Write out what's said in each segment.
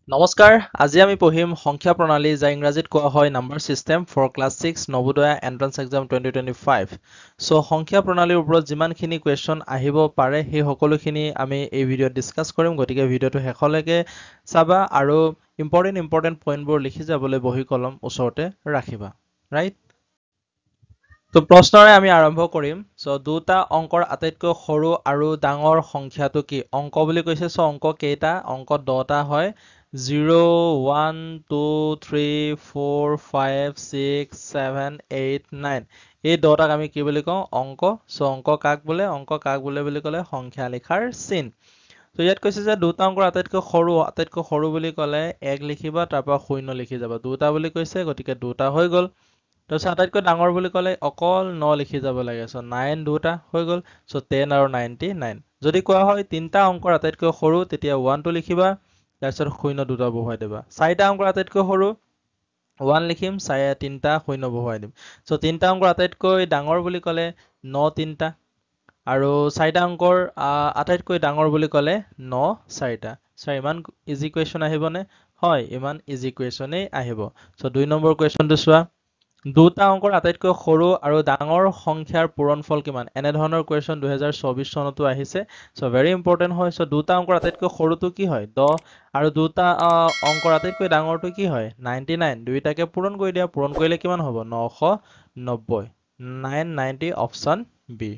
নমস্কাৰ আজি আমি পঢ়িম সংখ্যা প্ৰণালী যা ইংৰাজীত কোৱা হয় number system for class 6 Navodaya entrance exam 2025 so সংখ্যা প্ৰণালীৰ ওপৰত যিমানখিনি কোৱেশ্চন আহিব পাৰে সেই সকলোখিনি আমি এই ভিডিঅ'ত ডিসকাস কৰিম গতিকে ভিডিঅ'টো শেষলৈকে চাবা আৰু ইম্পৰ্টেন্ট পইণ্টবোৰ লিখি যাবলৈ বহি কলম ওচৰতে ৰাখিবা ৰাইট তো প্ৰশ্নৰে আমি আৰম্ভ কৰিম সো দুটা অংকৰ আটাইতকৈ সৰু আৰু ডাঙৰ সংখ্যাটো কি অংক বুলি কৈছে সো অংক কেইটা অংক 10টা হয় 0 1 2 3 4 5 6 7 8 9 এই 10টাক আমি কি বুলি কওঁ অংক সো অংক কাক বোলে বুলি ক'লে সংখ্যা লিখাৰ চিন তো ইয়াত কৈছে যে দুটা অংকৰ আটাইতকৈ সৰু বুলি ক'লে 1 লিখিবা তাৰ পৰা 0 লিখি যাবা দুটা বুলি কৈছে গতিকে দুটা হৈ গ'ল তাৰপিছত আটাইতকৈ ডাঙৰ বুলি ক'লে অকল 9 লিখি যাব লাগে সো 9 দুটা হৈ গ'ল সো 10 আৰু 99 যদি কোৱা হয় তিনটা অংকৰ আটাইতকৈ সৰু তেতিয়া 1 টো লিখিবা তাৰপিছত 0 দুটা বহুৱাই দিবা চাৰিটা অংকৰ আটাইতকৈ সৰু 1 লিখিম তিনটা 0 বহুৱাই দিম সো তিনটা অংকৰ আটাইতকৈ ডাঙৰ বুলি ক'লে 9 তিনটা আৰু চাৰিটা অংকৰ আটাইতকৈ ডাঙৰ বুলি ক'লে 9 চাৰিটা সো ইমান ইজি কুৱেশ্যন আহিবনে হয় ইমান ইজি কুৱেশ্যনেই আহিব সো 2 নম্বৰ কুৱেশ্যনটো চোৱা দুটা অংকৰ আটাইতকৈ সৰু আৰু ডাঙৰ সংখ্যাৰ পূৰণফল কিমান এনে ধৰণৰ কুৱেশ্যন 2024 চনতো আহিছে সো ভেৰি ইম্পৰ্টেন্ট হয় সো দুটা অংকৰ আটাইতকৈ সৰুটো কি হয় 10 আৰু দুটা অংকৰ আটাইতকৈ ডাঙৰটো কি হয় 99 দুইটাকে পূৰণ কৰি দিয়া পূৰণ কৰিলে কিমান হ'ব 990 990 অপচন বি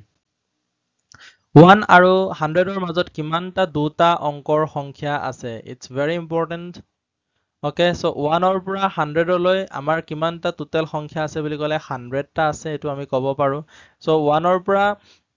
1 আৰু 100ৰ মাজত কিমানটা দুটা অংকৰ সংখ্যা আছে it's very important okay so 1 ৰ পৰা 100 লৈ আমাৰ কিমানটা টোটাল সংখ্যা আছে বুলি ক'লে 100টা আছে এটো আমি ক'ব পাৰো সো 1 ৰ পৰা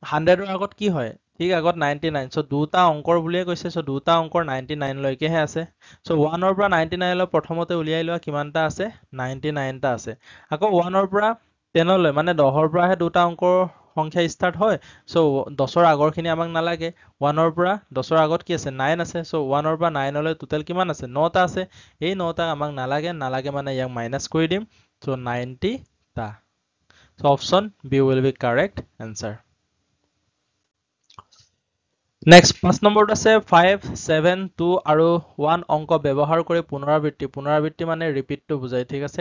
100ৰ আগত কি হয় ঠিক আগত 99 সো দুটা অংকৰ বুলিয়ে কৈছে সো দুটা অংকৰ 99 লৈকেহে আছে সো 1 ৰ পৰা 99 লৈ প্ৰথমতে উলিয়াই লোৱা কিমানটা আছে 99টা আছে আকৌ 1 ৰ পৰা 10 লৈ মানে 10ৰ পৰাহে দুটা অংকৰ সংখ্যা ষ্টাৰ্ট হয় সো 10ৰ আগৰখিনি আমাক নালাগে 1 ৰ পৰা 10ৰ আগত কি আছে 9 আছে সো 1 ৰ পৰা 9 লৈ টোটাল কিমান আছে 9টা আছে এই 9টা আমাক নালাগে মানে ইয়াক মাইনাস কৰি দিম সো 90টা so option B will be correct answer next 5 নম্বৰটো আছে 5 7 2 আৰু 1 অংক ব্যৱহাৰ কৰি পুনৰাবৃত্তি মানে ৰিপিটটো বুজাই ঠিক আছে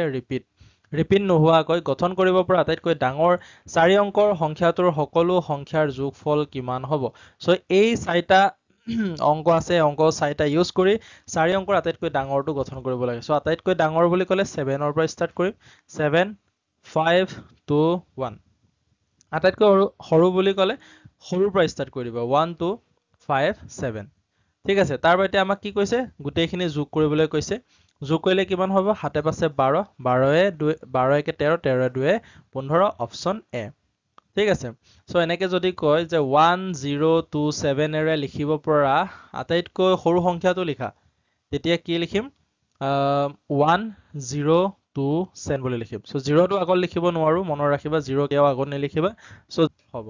ৰিপিট নোহোৱাকৈ গঠন কৰিব পৰা আটাইতকৈ ডাঙৰ 4 অংকৰ সংখ্যাটোৰ সকলো সংখ্যাৰ যোগফল কিমান হ'ব সো এই চাৰিটা অংক আছে অংক চাৰিটা ইউজ কৰি 4 অংকৰ আটাইতকৈ ডাঙৰটো গঠন কৰিব লাগে সো আটাইতকৈ ডাঙৰ বুলি ক'লে 7 ৰ পৰা ষ্টাৰ্ট কৰিম 7 5 2 1 আটাইতকৈ সৰু বুলি ক'লে সৰুৰ পৰা ষ্টাৰ্ট কৰি দিবা 1 2 5 7 ঠিক আছে তাৰ পৰা এতিয়া আমাক কি কৈছে গোটেইখিনি যোগ কৰিবলৈ কৈছে যোগ কৰিলে কিমান হ'ব 7 5 12 12 একে 13 13 2 15 অপচন এ ঠিক আছে সো এনেকে যদি কয় যে 1027 এৰে লিখিব পৰা আটাইতকৈ সৰু সংখ্যাটো লিখা তেতিয়া কি লিখিম 1027 বুলি লিখিম সো 0 টো আগত লিখিব নোৱাৰো মনত ৰাখিবা 0 কেও আগত নিলিখিবা সো হ'ব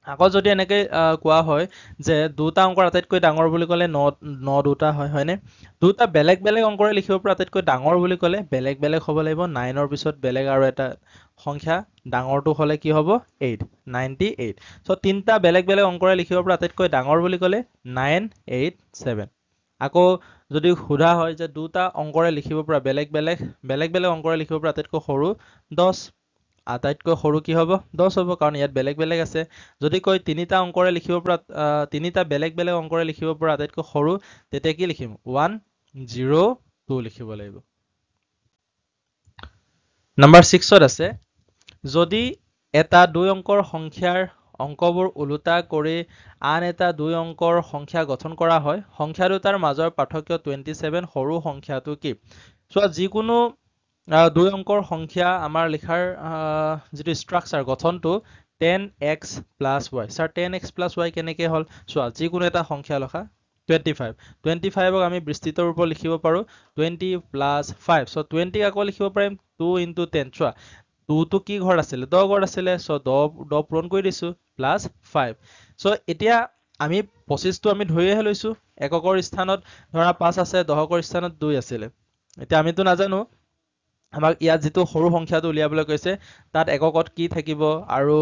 আকৌ যদি এনেকে কোৱা হয় যে দুটা অংকৰ আটাইতকৈ ডাঙৰ বুলি ক'লে 9 দুটা হয়নে দুটা বেলেগ অংকৰে লিখিব পৰা আটাইতকৈ ডাঙৰ বুলি ক'লে বেলেগ হ'ব লাগিব 9 ৰ পিছত বেলেগ আৰু এটা সংখ্যা ডাঙৰটো হলে কি হ'ব 8 98 সো তিনটা বেলেগ অংকৰে লিখিব পৰা আটাইতকৈ ডাঙৰ বুলি ক'লে 987 আকৌ যদি খুদা হয় যে দুটা অংকৰে লিখিব পৰা বেলেগ অংকৰে লিখিব পৰা আটাইতকৈ সৰু 10 আটাইতকৈ সৰু কি হ'ব 10 হ'ব কাৰণ ইয়াত বেলেগ আছে যদি কই তিনিটা অংকৰে লিখিব পৰা তিনিটা বেলেগ অংকৰে লিখিব পৰা আটাইতকৈ সৰু তেতিয়া কি লিখিম 102 লিখিব লাগিব নাম্বাৰ 6 ত আছে যদি এটা দুই অংকৰ সংখ্যাৰ অংকবোৰ উলুটা কৰি আন এটা দুই অংকৰ সংখ্যা গঠন কৰা হয় সংখ্যা দুটাৰ মাজৰ পাৰ্থক্য 27 সৰু সংখ্যাটো কি সো যিকোনো দুই অংকৰ সংখ্যা আমাৰ লিখাৰ যেটো স্ট্ৰাকচাৰ গঠনটো 10x + y sir 10x + y কেনেকৈ হল চোৱা যিকোনো এটা সংখ্যা লখা 25 ক আমি বিস্তৃত ৰূপত লিখিব পাৰো 20 + 5 সো 20 আকৌ লিখিব পাৰিম 2 * 10 চোৱা 2 টো কি ঘৰ আছিল 10 ঘৰ আছিল সো 10 পূৰণ কৰি দিছো +5 সো এতিয়া আমি 25 টো আমি ধৰিহে লৈছো এককৰ স্থানত ধৰা 5 আছে দহকৰ স্থানত 2 আছিল এতিয়া আমিতো নাজানো আমাক ইয়াত যেটো সৰু সংখ্যাটো উলিয়াবলৈ কৈছে তাত এককত কি থাকিব আৰু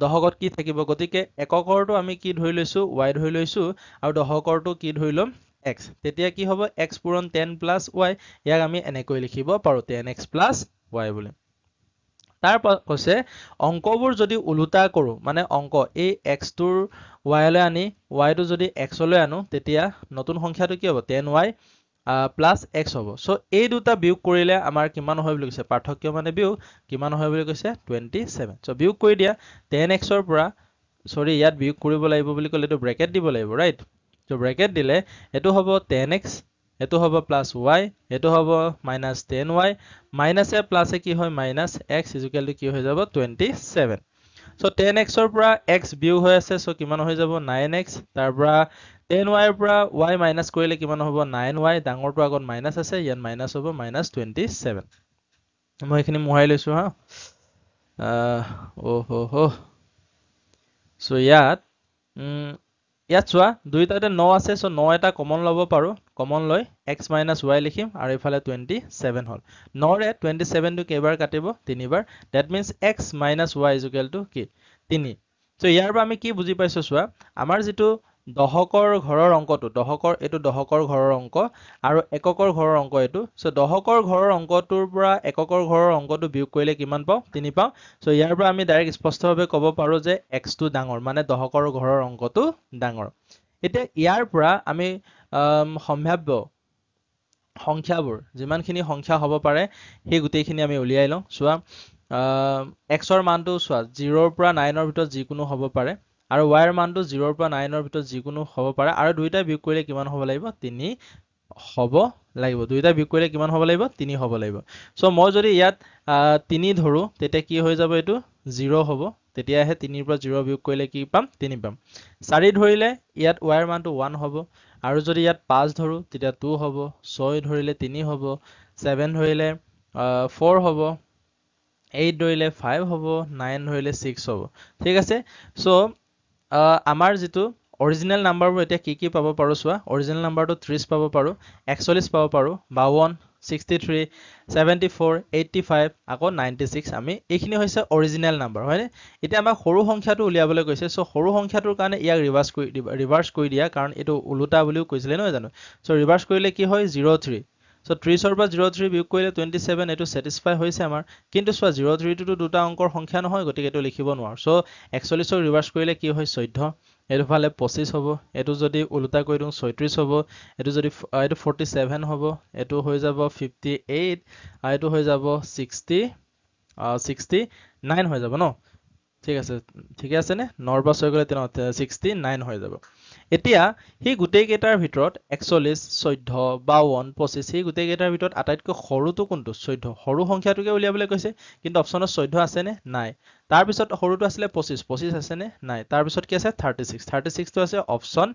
দহকত কি থাকিব গতিকে এককৰটো আমি কি ধৰি লৈছো y ধৰি লৈছো আৰু দহকৰটো কি ধৰি লম x তেতিয়া কি হ'ব x পূৰণ 10 plus y ইয়াক আমি এনেকৈ লিখিব পাৰো 10x plus y বুলি তাৰ কৈছে অংকবোৰ যদি উলুটা কৰো মানে অংক এই x টোৰ y লৈ আনি y টো যদি x লৈ আনো তেতিয়া নতুন সংখ্যাটো কি হ'ব 10y plus x হ'ব সো এই দুটা বিয়োগ কৰিলে আমাৰ কিমান হয় বুলি কৈছে পাৰ্থক্য মানে বিয়োগ কিমান হয় বুলি কৈছে 27 সো বিয়োগ কৰি দিয়া 10x ৰ পৰা সৰি ইয়াত বিয়োগ কৰিব লাগিব বুলি ক'লে তো ব্ৰেকেট দিব লাগিব ৰাইট তো ব্ৰেকেট দিলে এটো হ'ব 10x এটো হ'ব প্লাস y এটো হ'ব minus 10y minus a plus a কি হয় minus x equal to কি হৈ যাব 27 সো 10x ৰ পৰা x বিয়োগ হৈ আছে সো কিমান হৈ যাব 9x তাৰ পৰা 10y ৰ পৰা y মাইনাস কৰিলে কিমান হ'ব 9y ডাঙৰটো আগত মাইনাস আছে ইয়াত মাইনাস হ'ব minus 27 মই এখিনি মোহাই লৈছো হা ওহো সো ইয়াত চোৱা দুইটাতে 9 আছে সো 9 এটা কমন ল'ব পাৰো কমন লৈ x minus y লিখিম আৰু ইফালে 27 হল 9 ৰে 27 টো কেইবাৰ কাটিব তিনিবাৰ that means x minus y is equal to কি 3 সো ইয়াৰ পৰা আমি কি বুজি পাইছো চোৱা আমাৰ যেটো দহকৰ ঘৰৰ অংকটো দহকৰ এটো দহকৰ ঘৰৰ অংক আৰু এককৰ ঘৰৰ অংক এটো সো দহকৰ ঘৰৰ অংকটোৰ পৰা এককৰ ঘৰৰ অংকটো বিয়োগ কৰিলে কিমান পাও 3 পাও সো ইয়াৰ পৰা আমি ডাইৰেক্ট স্পষ্টভাৱে ক'ব পাৰো যে x টো ডাঙৰ মানে দহকৰ ঘৰৰ অংকটো ডাঙৰ এতিয়া ইয়াৰ পৰা আমি সম্ভাব্য সংখ্যাবোৰ যিমানখিনি সংখ্যা হ'ব পাৰে সেই গুটেইখিনি আমি উলিয়াই লওঁ চোৱা x ৰ মানটো চোৱা 0 ৰ পৰা 9 ৰ ভিতৰত যিকোনো হ'ব পাৰে আৰু y ৰ মানটো 0 ৰ পৰা 9 ৰ ভিতৰত যিকোনো হ'ব পাৰে আৰু দুইটা বিয়োগ কৰিলে কিমান হ'ব লাগিব 3 হ'ব লাগিব দুইটা বিয়োগ কৰিলে কিমান হ'ব লাগিব 3 হ'ব লাগিব সো মই যদি ইয়াত 3 ধৰো তেতিয়া কি হৈ যাব এটো 0 হ'ব তেতিয়াহে 3 ৰ পৰা 0 বিয়োগ কৰিলে কি পাম 3 পাম 4 ধৰিলে ইয়াত y ৰ মানটো 1 হ'ব আৰু যদি ইয়াত 5 ধৰো তেতিয়া 2 হ'ব 6 ধৰিলে 3 হ'ব 7 ধৰিলে 4 হ'ব 8 ধৰিলে 5 হ'ব 9 ধৰিলে 6 হ'ব ঠিক আছে সো আমাৰ যেটো অৰিজিনাল নাম্বাৰবোৰ এতিয়া কি পাব পাৰো চোৱা অৰিজিনাল নাম্বাৰটো 30 পাব পাৰো 41 পাব পাৰো 52 63 74 85 আকৌ 96 আমি এইখিনি হৈছে অৰিজিনাল নাম্বাৰ হয়নে এতিয়া আমাক সৰু সংখ্যাটো উলিয়াবলৈ কৈছে সো সৰু সংখ্যাটোৰ কাৰণে ইয়াক ৰিভাৰ্স কৰি দিয়া কাৰণ এটো উলুটা বুলিও কৈছিলে নহয় জানো সো ৰিভাৰ্স কৰিলে কি হয় 03 সো 30 ৰ পৰা 03 বিয়োগ কৰিলে 27 এটো স্যাটিসফাই হৈছে আমাৰ কিন্তু চোৱা 03 টো দুটা অংকৰ সংখ্যা নহয় গতিকে এটো লিখিব নোৱাৰো সো 41 ৰ ৰিভাৰ্স কৰিলে কি হয় 14 এটো ফালে 25 হ'ব এটো যদি উলুটা কৰি দিও 36 হ'ব এটো যদি এটো 47 হ'ব এটো হৈ যাব 58 আৰু এটো হৈ যাব 69 হৈ যাব ন ঠিক আছে নে 9 পৰা 6 গলে 69 হৈ যাব এতিয়া হি গুটেই কেইটাৰ ভিতৰত 41 14 52 25 হি গুটেই কেইটাৰ ভিতৰত আটাইতকৈ সৰুটো কোনটো 14 সৰু সংখ্যাটোকে উলিয়াবলৈ কৈছে কিন্তু অপচনত 14 আছে নে নাই তাৰ পিছত সৰুটো আছিল 25 আছে নে নাই তাৰ পিছত কি আছে 36 টো আছে option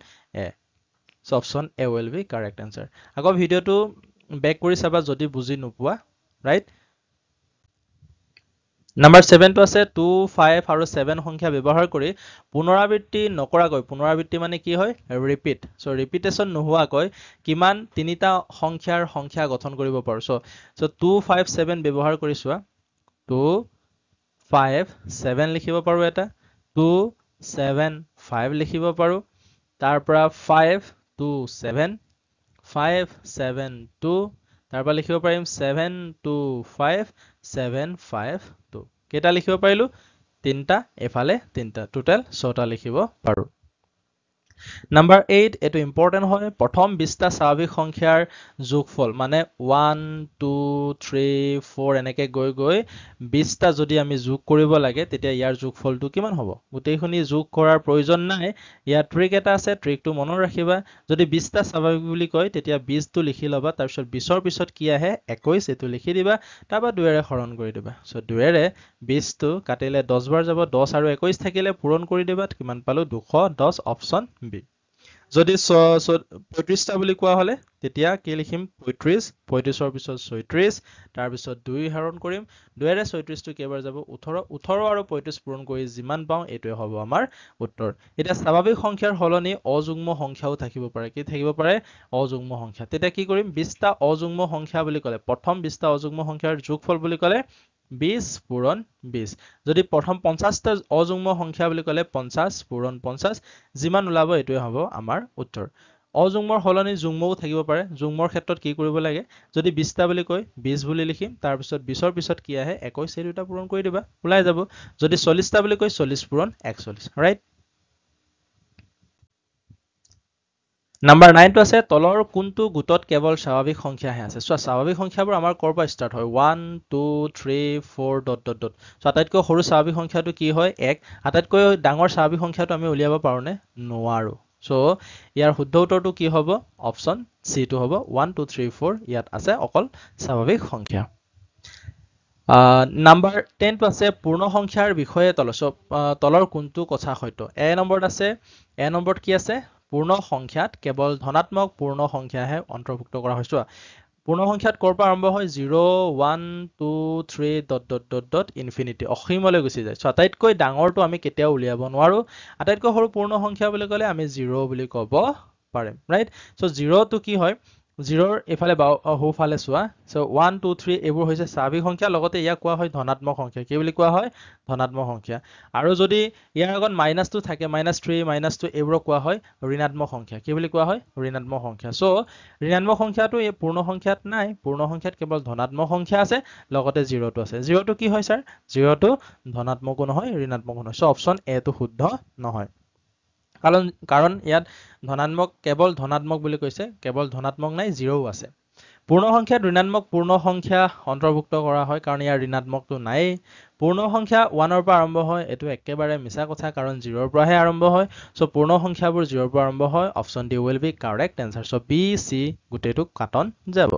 A so option A will be correct answer আকৌ ভিডিওটো বেক কৰি চাবা যদি বুজি নোপোৱা ৰাইট Number 7 to আছে 2, 5 আৰু 7 সংখ্যা ব্যৱহাৰ কৰি পুনৰাবৃত্তি নকৰাকৈ পুনৰাবৃত্তি মানে কি হয় ৰিপিট সো ৰিপিটেশন নোহোৱাকৈ কিমান তিনিটা সংখ্যাৰ সংখ্যা গঠন কৰিব পাৰো সো 2 5 7 ব্যৱহাৰ কৰি চোৱা 2 5 7 লিখিব পাৰো এটা 2 7 5 লিখিব পাৰো তাৰ পৰা 5 2 7 5 7 2 তাৰ পৰা লিখিব পাৰিম 7 2 5 7 5 2 কেটা লিখিব পাৰিলো তিনটা এফালে তিনটা টোটাল 6টা লিখিব পাৰো Number 8 এটো ইম্পৰ্টেন্ট হয় প্ৰথম 20টা স্বাভাৱিক সংখ্যাৰ যোগফল মানে 1 2 3 4 এনেকৈ গৈ 20টা যদি আমি যোগ কৰিব লাগে তেতিয়া ইয়াৰ যোগফলটো কিমান হ'ব গোটেইখিনি যোগ কৰাৰ প্ৰয়োজন নাই ইয়াৰ ট্ৰিক এটা আছে ট্ৰিকটো মনত ৰাখিবা যদি 20টা স্বাভাৱিক বুলি কয় তেতিয়া 20 টো লিখি লবা তাৰ পিছত 20ৰ পিছত কি আহে 21 এটো লিখি দিবা তাৰপা 2 এৰে হৰণ কৰি দিবা সো 2 এৰে 20 টো কাটিলে 10 বাৰ যাব 10 আৰু 21 থাকিলে পূৰণ কৰি দিবা কিমান পালো 210 অপচন বি যদি 35টা বুলি কোৱা হলে তেতিয়া কি লিখিম 35 35ৰ পিছত 36 তাৰ পিছত 2 হৰণ কৰিম 2 এৰে 36 টো কেইবাৰ যাব 18 আৰু 35 পূৰণ কৰি যিমান পাও এটোৱে হ'ব আমাৰ উত্তৰ এটা স্বাভাৱিক সংখ্যাৰ হলনি অযুগ্ম সংখ্যাও থাকিব পাৰে কি থাকিব পাৰে অযুগ্ম সংখ্যা তেতিয়া কি কৰিম 20টা অযুগ্ম সংখ্যা বুলি ক'লে প্ৰথম 20টা অযুগ্ম সংখ্যাৰ যোগফল বুলি ক'লে 20 পূৰণ 20 যদি প্ৰথম 50টা অযুগ্ম সংখ্যা বুলি ক'লে 50 পূৰণ 50 যিমান ওলাব এটোৱে হ'ব আমাৰ উত্তৰ অযুগ্মৰ হলনি যুগ্মও থাকিব পাৰে যুগ্মৰ ক্ষেত্ৰত কি কৰিব লাগে যদি 20টা বুলি কয় 20 বুলি লিখিম তাৰ পিছত 20ৰ পিছত কি আহে 21 এই দুটা পূৰণ কৰি দিবা ওলাই যাব যদি 40টা বুলি কয় 40 পূৰণ 41 ৰাইট নাম্বাৰ 9 টো আছে তলৰ কোনটো গুটত কেৱল স্বাভাৱিক সংখ্যাহে আছে সো স্বাভাৱিক সংখ্যাবোৰ আমাৰ কৰ পৰা ষ্টাৰ্ট হয় 1 2 3 4 ডট ডট ডট সো আটাইতকৈ সৰু স্বাভাৱিক সংখ্যাটো কি হয় 1 আটাইতকৈ ডাঙৰ স্বাভাৱিক সংখ্যাটো আমি উলিয়াব পাৰো নে নোৱাৰো সো ইয়াৰ শুদ্ধ উত্তৰটো কি হ'ব অপচন সি টো হ'ব 1 2 3 4 ইয়াত আছে অকল স্বাভাৱিক সংখ্যা নাম্বাৰ 10 টো আছে পূৰ্ণ সংখ্যাৰ বিষয়ে তলৰ কোনটো কথা সত্য এ নম্বৰত আছে এ নম্বৰত কি আছে পূৰ্ণ সংখ্যাত কেৱল ধনাত্মক পূৰ্ণ সংখ্যাহে অন্তৰ্ভুক্ত কৰা হৈছে পূৰ্ণ সংখ্যাত কৰ পৰা আৰম্ভ হয় 0 1 2 3 dot dot dot dot infinity অসীমলৈ গুচি যায় সো আটাইতকৈ ডাঙৰটো আমি কেতিয়াও উলিয়াব নোৱাৰো আটাইতকৈ সৰু পূৰ্ণ সংখ্যা বুলি ক'লে আমি 0 বুলি ক'ব পাৰিম ৰাইট সো 0 টো কি হয় 0ৰ এফালে সোঁফালে চোৱা সো 1 2 3 এইবোৰ হৈছে স্বাভাৱিক সংখ্যা লগতে ইয়াক কোৱা হয় ধনাত্মক সংখ্যা কি বুলি কোৱা হয় ধনাত্মক সংখ্যা আৰু যদি ইয়াৰ আগত মাইনাসটো থাকে -3 -2 এইবোৰ কোৱা হয় ঋণাত্মক সংখ্যা কি বুলি কোৱা হয় ঋণাত্মক সংখ্যা সো ঋণাত্মক সংখ্যাটো এই পূৰ্ণ সংখ্যাত নাই পূৰ্ণ সংখ্যাত কেৱল ধনাত্মক সংখ্যা আছে লগতে 0 টো আছে 0 টো কি হয় স্যাৰ 0 টো ধনাত্মকো নহয় ঋণাত্মকো নহয় সো অপচন এ টো শুদ্ধ নহয় কাৰণ ইয়াত ধনাত্মক কেৱল ধনাত্মক বুলি কৈছে কেৱল ধনাত্মক নাই 0ও আছে পূৰ্ণ সংখ্যাত ঋণাত্মক পূৰ্ণ সংখ্যা অন্তৰ্ভুক্ত কৰা হয় কাৰণ ইয়াৰ ঋণাত্মকটো নাই পূৰ্ণ সংখ্যা 1ৰ পৰা আৰম্ভ হয় এটো একেবাৰে মিছা কথা কাৰণ 0ৰ পৰাহে আৰম্ভ হয় সো পূৰ্ণ সংখ্যাবোৰ 0ৰ পৰা আৰম্ভ হয় option D will be correct answer so B C গুটেটো কাটন যাব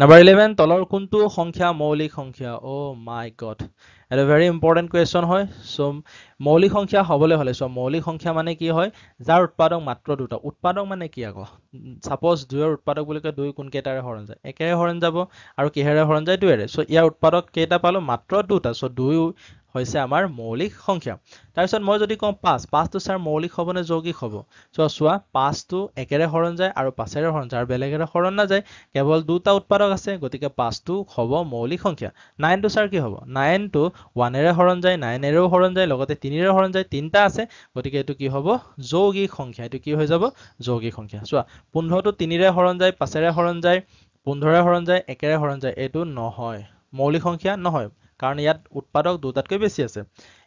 নাম্বাৰ 11 তলৰ কোনটো সংখ্যা মৌলিক সংখ্যা ও মাই গড এটা ভেৰি ইম্পৰ্টেন্ট কোৱেশ্চন হয় সো মৌলিক সংখ্যা হবলৈ হলে সো মৌলিক সংখ্যা মানে কি হয় যাৰ উৎপাদক মাত্ৰ দুটা উৎপাদক মানে কি আকৌ সাপোজ 2ৰ উৎপাদক বুলি কয় 2 কোন কেইটাৰে হৰণ যায় একেৰে হৰণ যাব আৰু কিহেৰে হৰণ যায় 2ৰে সো ইয়াৰ উৎপাদক কেইটা পালো মাত্ৰ দুটা সো 2 হৈছে আমাৰ মৌলিক সংখ্যা তাৰ পিছত মই যদি কওঁ 5 টো স্যাৰ মৌলিক হ'ব নে যৌগিক হ'ব সো চোৱা 5 টো একেৰে হৰণ যায় আৰু 5ৰে হৰণ যায় আৰু বেলেগেৰে হৰণ না যায় কেৱল দুটা উৎপাদক আছে গতিকে 5 টো হ'ব মৌলিক সংখ্যা 9 টো স্যাৰ কি হ'ব 9 টো 1ৰে হৰণ যায় 9ৰেও হৰণ যায় লগতে 3ৰে হৰণ যায় তিনটা আছে গতিকে এটো কি হ'ব যৌগিক সংখ্যা এটো কি হৈ যাব যৌগিক সংখ্যা চোৱা 15 টো 3ৰে হৰণ যায় 5ৰে হৰণ যায় 15ৰে হৰণ যায় একেৰে হৰণ যায় এটো নহয় মৌলিক সংখ্যা নহয় কাৰণ ইয়াত উৎপাদক দুটাতকৈ বেছি আছে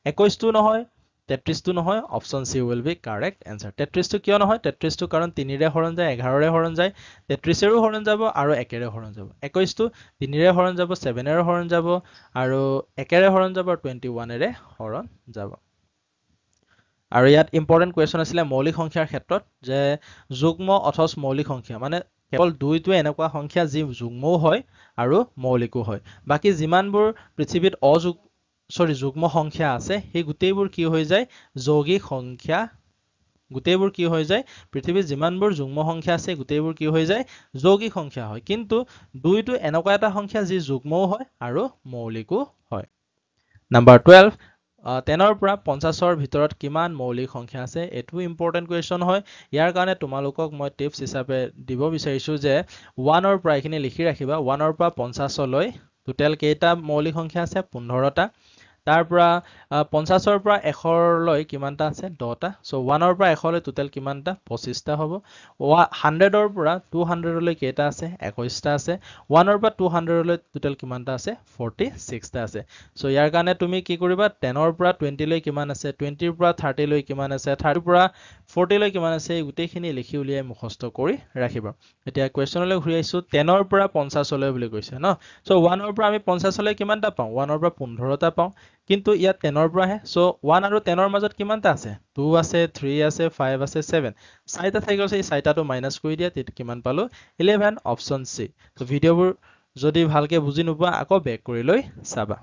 21 টো নহয় 33 টো নহয় option C will be correct answer 33 টো কিয় নহয় 33 টো কাৰণ 3ৰে হৰণ যায় 11ৰে হৰণ যায় 33ৰেও হৰণ যাব আৰু একেৰে হৰণ যাব 21 টো 3ৰে হৰণ যাব 7ৰে হৰণ যাব আৰু একেৰে হৰণ যাব আৰু 21ৰে হৰণ যাব আৰু ইয়াত ইম্পৰ্টেন্ট কোৱেশ্চন আছিল মৌলিক সংখ্যাৰ ক্ষেত্ৰত যে যুগ্ম অথচ মৌলিক সংখ্যা মানে কেৱল দুইটো এনেকুৱা সংখ্যা যি যুগ্মও হয় আৰু মৌলিকও হয় বাকি যিমানবোৰ পৃথিৱীত যুগ্ম সংখ্যা আছে সেই গুটেইবোৰ কি হৈ যায় যৌগিক সংখ্যা গুটেইবোৰ কি হৈ যায় পৃথিৱীত যিমানবোৰ যুগ্ম সংখ্যা আছে গুটেইবোৰ কি হৈ যায় যৌগিক সংখ্যা হয় কিন্তু দুইটো এনেকুৱা এটা সংখ্যা যি যুগ্মও হয় আৰু মৌলিকও হয় নাম্বাৰ 12 10ৰ পৰা 50ৰ ভিতৰত কিমান মৌলিক সংখ্যা আছে এটো ইম্পৰ্টেন্ট কোৱেশ্চন হয় ইয়াৰ কাৰণে তোমালোকক মই টিপছ হিচাপে দিব বিচাৰিছো যে 1ৰ পৰা এখিনি লিখি ৰাখিবা 1ৰ পৰা 50 লৈ টোটাল কেইটা মৌলিক সংখ্যা আছে 15টা তাৰ পৰা 50ৰ পৰা 100 লৈ কিমানটা আছে 10টা সো 1ৰ পৰা 100 লৈ টোটাল কিমানটা 25টা হ'ব 100ৰ পৰা 200 লৈ কেইটা আছে 21টা আছে 1ৰ পৰা 200 লৈ টোটাল কিমানটা আছে 46টা আছে সো ইয়াৰ কাৰণে তুমি কি কৰিবা 10ৰ পৰা 20 লৈ কিমান আছে 20ৰ পৰা 30 লৈ কিমান আছে 30ৰ পৰা 40 লৈ কিমান আছে গুটেইখিনি লিখি উলিয়াই মুখস্থ কৰি ৰাখিবা এতিয়া কোৱেশ্চনলৈ ঘূৰি আহিছো 10ৰ পৰা 50 লৈ বুলি কৈছে ন সো 1ৰ পৰা আমি 50 লৈ কিমানটা পাওঁ 1ৰ পৰা 15টা পাওঁ কিন্তু ইয়াত 10ৰ পৰা হে সো 1 আৰু 10ৰ মাজত কিমানটা আছে 2 আছে 3 আছে 5 আছে 7 চাৰিটা থাকি গৈছে এই চাৰিটাটো মাইনাস কৰি দিয়া তেতিয়া কিমান পালো 11 অপচন সি তো ভিডিওবোৰ যদি ভালকে বুজি নোপোৱা আকৌ বেক কৰি লৈ চাবা